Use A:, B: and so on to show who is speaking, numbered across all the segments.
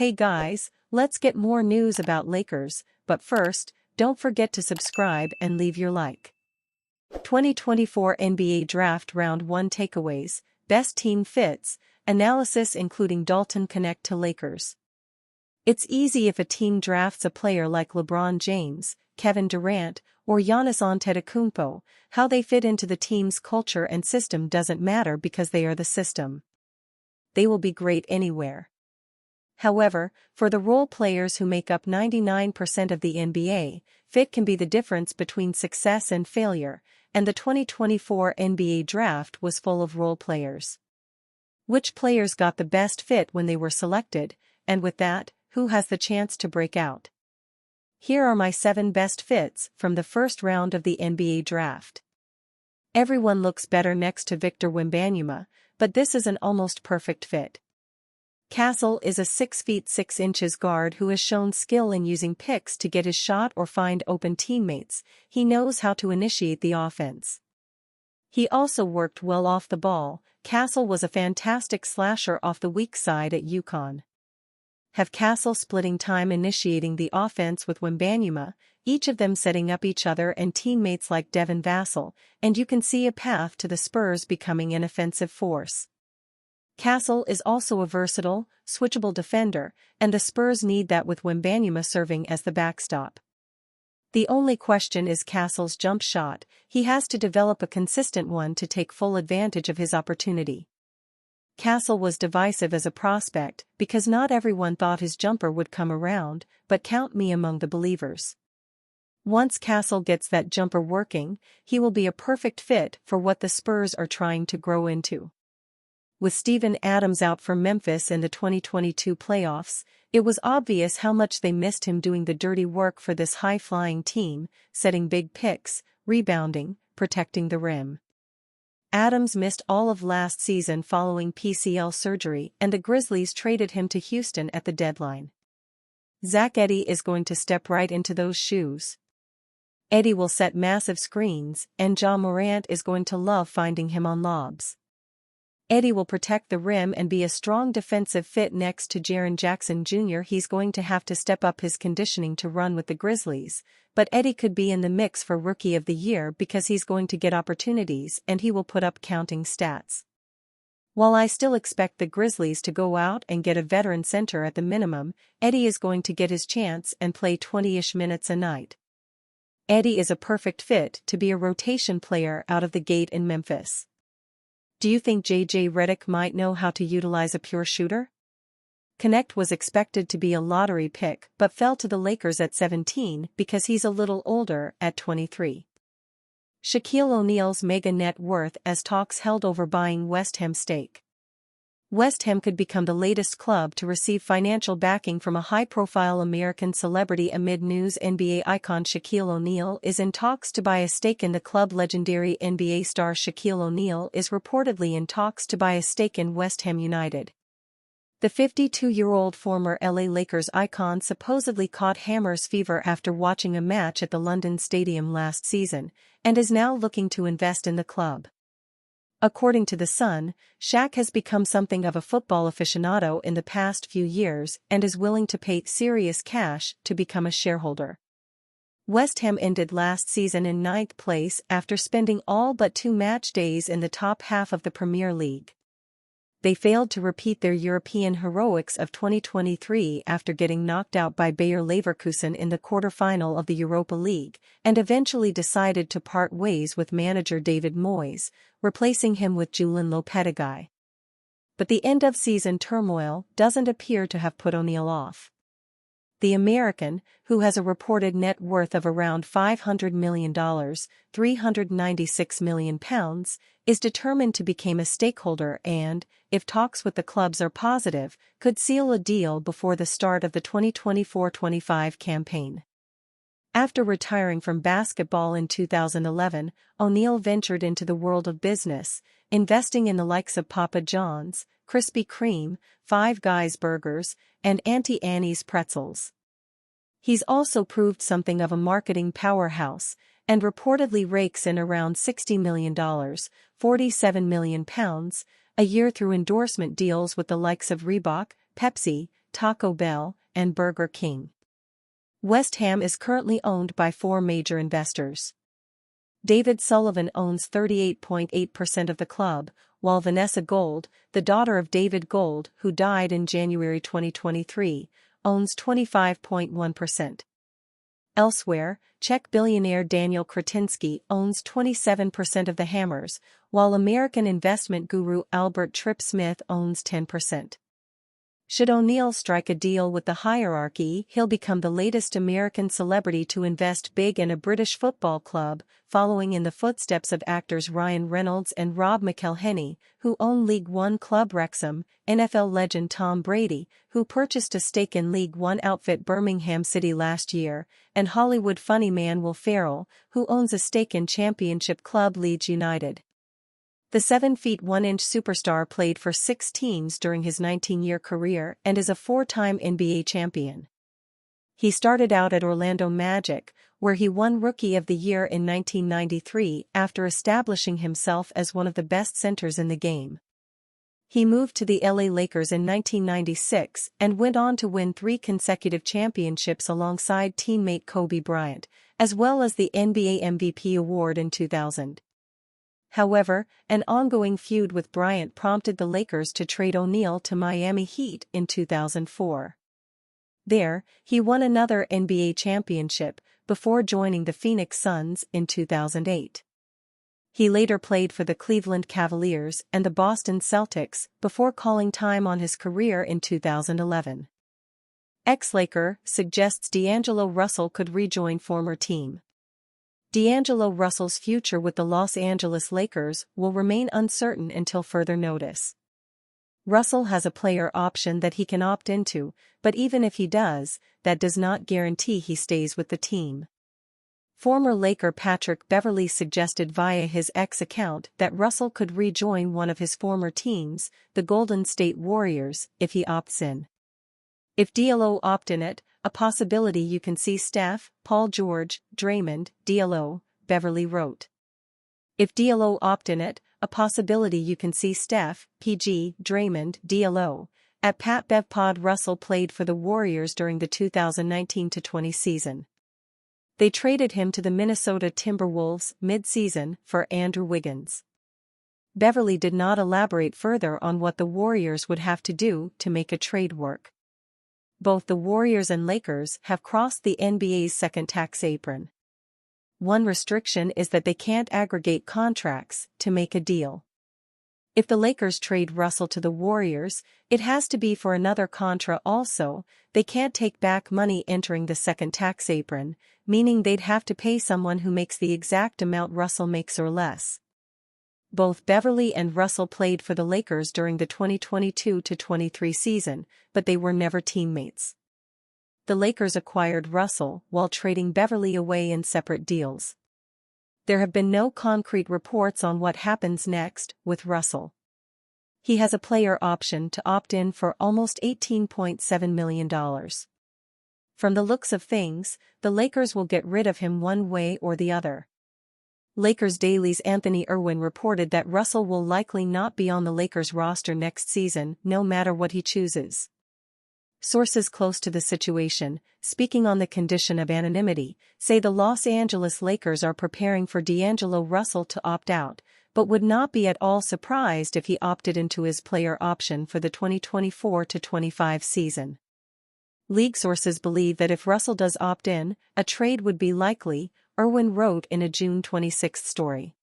A: Hey guys, let's get more news about Lakers, but first, don't forget to subscribe and leave your like. 2024 NBA Draft Round 1 Takeaways, Best Team Fits, Analysis including Dalton Connect to Lakers. It's easy if a team drafts a player like LeBron James, Kevin Durant, or Giannis Antetokounmpo. How they fit into the team's culture and system doesn't matter because they are the system. They will be great anywhere. However, for the role players who make up 99% of the NBA, fit can be the difference between success and failure, and the 2024 NBA Draft was full of role players. Which players got the best fit when they were selected, and with that, who has the chance to break out? Here are my 7 best fits from the first round of the NBA Draft. Everyone looks better next to Victor Wembanyama, but this is an almost perfect fit. Castle is a 6 feet 6 inches guard who has shown skill in using picks to get his shot or find open teammates. He knows how to initiate the offense. He also worked well off the ball. Castle was a fantastic slasher off the weak side at UConn. Have Castle splitting time initiating the offense with Wembanyama, each of them setting up each other and teammates like Devin Vassell, and you can see a path to the Spurs becoming an offensive force. Castle is also a versatile, switchable defender, and the Spurs need that with Wembanyama serving as the backstop. The only question is Castle's jump shot. He has to develop a consistent one to take full advantage of his opportunity. Castle was divisive as a prospect because not everyone thought his jumper would come around, but count me among the believers. Once Castle gets that jumper working, he will be a perfect fit for what the Spurs are trying to grow into. With Steven Adams out for Memphis in the 2022 playoffs, it was obvious how much they missed him doing the dirty work for this high-flying team, setting big picks, rebounding, protecting the rim. Adams missed all of last season following PCL surgery, and the Grizzlies traded him to Houston at the deadline. Zach Edey is going to step right into those shoes. Edey will set massive screens, and Ja Morant is going to love finding him on lobs. Edey will protect the rim and be a strong defensive fit next to Jaren Jackson Jr. He's going to have to step up his conditioning to run with the Grizzlies, but Edey could be in the mix for Rookie of the Year because he's going to get opportunities and he will put up counting stats. While I still expect the Grizzlies to go out and get a veteran center at the minimum, Edey is going to get his chance and play 20-ish minutes a night. Edey is a perfect fit to be a rotation player out of the gate in Memphis. Do you think J.J. Redick might know how to utilize a pure shooter? Connect was expected to be a lottery pick but fell to the Lakers at 17 because he's a little older at 23. Shaquille O'Neal's mega net worth as talks held over buying West Ham stake. West Ham could become the latest club to receive financial backing from a high-profile American celebrity amid news. NBA icon Shaquille O'Neal is in talks to buy a stake in the club. Legendary NBA star Shaquille O'Neal is reportedly in talks to buy a stake in West Ham United. The 52-year-old former LA Lakers icon supposedly caught Hammers fever after watching a match at the London Stadium last season, and is now looking to invest in the club. According to The Sun, Shaq has become something of a football aficionado in the past few years and is willing to pay serious cash to become a shareholder. West Ham ended last season in 9th place after spending all but 2 match days in the top half of the Premier League. They failed to repeat their European heroics of 2023 after getting knocked out by Bayer Leverkusen in the quarter-final of the Europa League, and eventually decided to part ways with manager David Moyes, replacing him with Julen Lopetegui. But the end-of-season turmoil doesn't appear to have put O'Neal off. The American, who has a reported net worth of around $500 million, £396 million, is determined to become a stakeholder and, if talks with the clubs are positive, could seal a deal before the start of the 2024-25 campaign. After retiring from basketball in 2011, O'Neal ventured into the world of business, investing in the likes of Papa John's, Krispy Kreme, Five Guys Burgers, and Auntie Annie's Pretzels. He's also proved something of a marketing powerhouse, and reportedly rakes in around $60 million, £47 million, a year through endorsement deals with the likes of Reebok, Pepsi, Taco Bell, and Burger King. West Ham is currently owned by 4 major investors. David Sullivan owns 38.8% of the club, while Vanessa Gold, the daughter of David Gold who died in January 2023, owns 25.1%. Elsewhere, Czech billionaire Daniel Kretinsky owns 27% of the Hammers, while American investment guru Albert Tripp Smith owns 10%. Should O'Neal strike a deal with the hierarchy, he'll become the latest American celebrity to invest big in a British football club, following in the footsteps of actors Ryan Reynolds and Rob McElhenney, who own League One club Wrexham, NFL legend Tom Brady, who purchased a stake in League One outfit Birmingham City last year, and Hollywood funny man Will Ferrell, who owns a stake in Championship club Leeds United. The 7'1" superstar played for 6 teams during his 19-year career and is a 4-time NBA champion. He started out at Orlando Magic, where he won Rookie of the Year in 1993 after establishing himself as one of the best centers in the game. He moved to the LA Lakers in 1996 and went on to win 3 consecutive championships alongside teammate Kobe Bryant, as well as the NBA MVP award in 2000. However, an ongoing feud with Bryant prompted the Lakers to trade O'Neal to Miami Heat in 2004. There, he won another NBA championship, before joining the Phoenix Suns in 2008. He later played for the Cleveland Cavaliers and the Boston Celtics before calling time on his career in 2011. Ex-Laker suggests D'Angelo Russell could rejoin former team. D'Angelo Russell's future with the Los Angeles Lakers will remain uncertain until further notice. Russell has a player option that he can opt into, but even if he does, that does not guarantee he stays with the team. Former Laker Patrick Beverley suggested via his X account that Russell could rejoin one of his former teams, the Golden State Warriors, if he opts in. If D'Lo opt in it, a possibility you can see Steph, Paul George, Draymond, D'Lo, Beverley wrote. If D'Lo opt in it, a possibility you can see Steph, PG, Draymond, D'Lo. At PatBevPod Russell played for the Warriors during the 2019-20 season. They traded him to the Minnesota Timberwolves mid-season for Andrew Wiggins. Beverley did not elaborate further on what the Warriors would have to do to make a trade work. Both the Warriors and Lakers have crossed the NBA's second tax apron. One restriction is that they can't aggregate contracts to make a deal. If the Lakers trade Russell to the Warriors, it has to be for another contra also. They can't take back money entering the second tax apron, meaning they'd have to pay someone who makes the exact amount Russell makes or less. Both Beverley and Russell played for the Lakers during the 2022-23 season, but they were never teammates. The Lakers acquired Russell while trading Beverley away in separate deals. There have been no concrete reports on what happens next with Russell. He has a player option to opt in for almost $18.7 million. From the looks of things, the Lakers will get rid of him one way or the other. Lakers Daily's Anthony Irwin reported that Russell will likely not be on the Lakers roster next season, no matter what he chooses. Sources close to the situation, speaking on the condition of anonymity, say the Los Angeles Lakers are preparing for D'Angelo Russell to opt out, but would not be at all surprised if he opted into his player option for the 2024-25 season. League sources believe that if Russell does opt in, a trade would be likely, Irwin wrote in a June 26 story.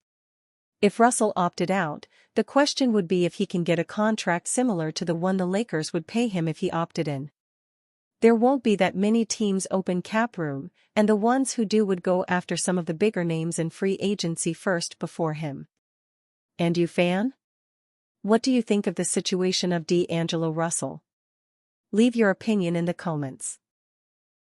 A: If Russell opted out, the question would be if he can get a contract similar to the one the Lakers would pay him if he opted in. There won't be that many teams open cap room, and the ones who do would go after some of the bigger names in free agency first before him. And you fan? What do you think of the situation of D'Angelo Russell? Leave your opinion in the comments.